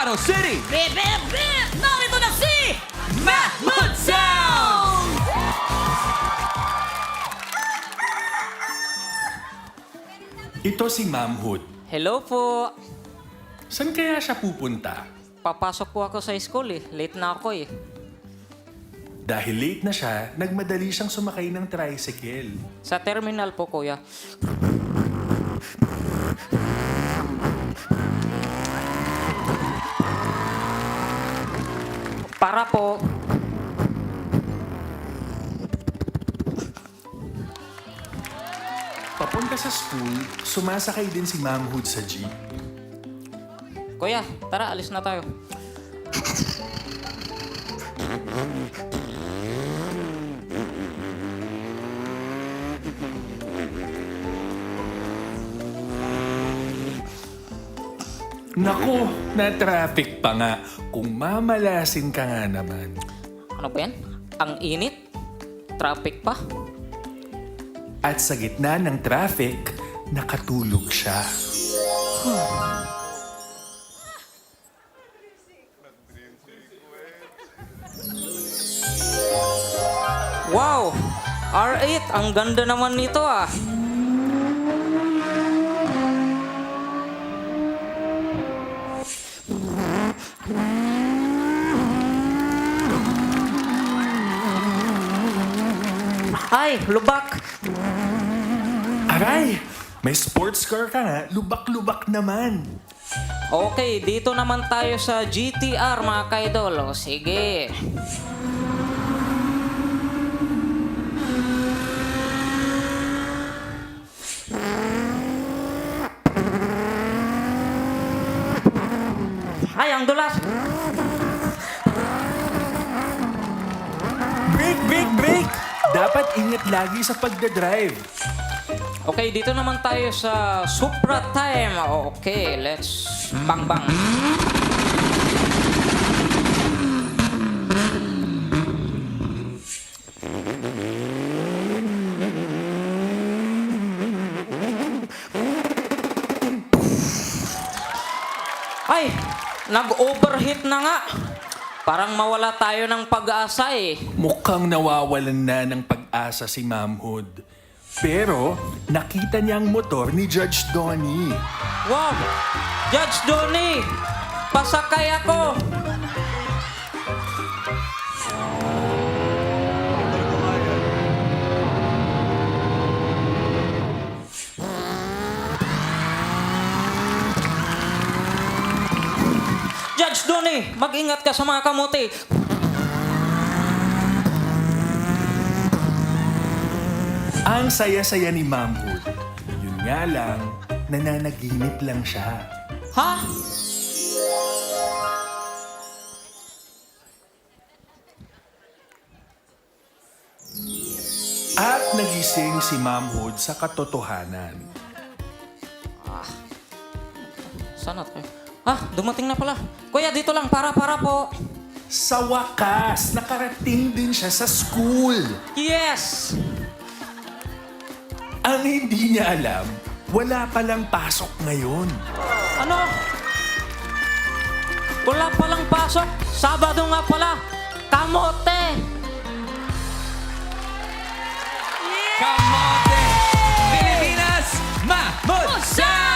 City! Bip, bip, bip! Narito na si Mahmood Sound! Ito si Ma'am Hood. Hello po. Saan kaya siya pupunta? Papasok po ako sa school eh. Late na ako eh. Dahil late na siya, nagmadali siyang sumakay ng tricycle. Sa terminal po, kuya. Para po. Papunta sa school, sumasakay din si Ma'am Hood sa jeep. Kuya, tara, alis na tayo. Naku, na-traffic pa nga. Kung mamalasin ka nga naman. Ano ba yan? Ang init? Traffic pa? At sa gitna ng traffic, nakatulog siya. Wow! R8, ang ganda naman nito ah. Ay, lubak! Aray! May sports car ka nga, lubak-lubak naman. Okay, dito naman tayo sa GTR mga kaidol. O, sige. Ay, ang dulas! Brake, brake, brake! Dapat ingat lagi sa pagdadrive. Okay, dito naman tayo sa Supra time. Okay, let's bang bang. Ay, nag-overheat na nga. Parang mawala tayo ng pag-asa eh. Mukhang nawawalan na ng pag-asa si Ma'am Hood. Pero nakita niya ang motor ni Judge Donnie. Wow! Judge Donnie! Pasakay ako! Judge Donnie! Mag-ingat ka sa mga kamote! Ang saya-saya ni Ma'am Hood. Yun nga lang, nananaginip lang siya. Ha? At nagising si Ma'am Hood sa katotohanan. Sana tayo? Dumating na pala. Kuya, dito lang. Para po. Sa wakas, nakarating din siya sa school. Yes! Ang hindi niya alam, wala palang pasok ngayon. Ano? Wala palang pasok. Sabado nga pala. Kamote! Kamote! Pilipinas! Mahmood Sound!